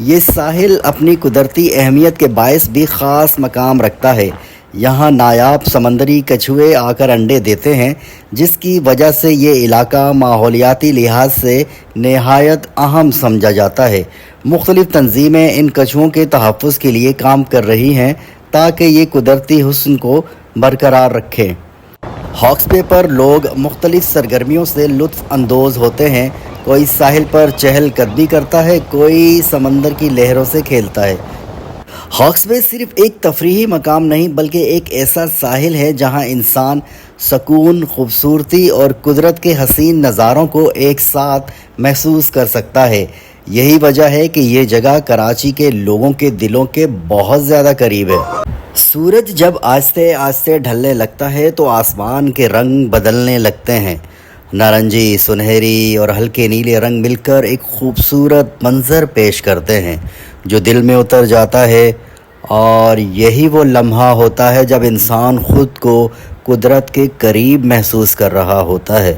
یہ ساحل اپنی قدرتی اہمیت کے باعث بھی خاص مقام رکھتا ہے۔ یہاں نایاب سمندری کچھوے آ کر انڈے دیتے ہیں، جس کی وجہ سے یہ علاقہ ماحولیاتی لحاظ سے نہایت اہم سمجھا جاتا ہے۔ مختلف تنظیمیں ان کچھووں کے تحفظ کے لیے کام کر رہی ہیں تاکہ یہ قدرتی حسن کو برقرار رکھیں۔ ہاکس بے پر لوگ مختلف سرگرمیوں سے لطف اندوز ہوتے ہیں۔ کوئی ساحل پر چہل قدمی کرتا ہے، کوئی سمندر کی لہروں سے کھیلتا ہے۔ ہاکس بے صرف ایک تفریحی مقام نہیں بلکہ ایک ایسا ساحل ہے جہاں انسان سکون، خوبصورتی اور قدرت کے حسین نظاروں کو ایک ساتھ محسوس کر سکتا ہے۔ یہی وجہ ہے کہ یہ جگہ کراچی کے لوگوں کے دلوں کے بہت زیادہ قریب ہے۔ سورج جب آہستہ آہستہ ڈھلنے لگتا ہے تو آسمان کے رنگ بدلنے لگتے ہیں۔ نارنجی، سنہری اور ہلکے نیلے رنگ مل کر ایک خوبصورت منظر پیش کرتے ہیں جو دل میں اتر جاتا ہے، اور یہی وہ لمحہ ہوتا ہے جب انسان خود کو قدرت کے قریب محسوس کر رہا ہوتا ہے۔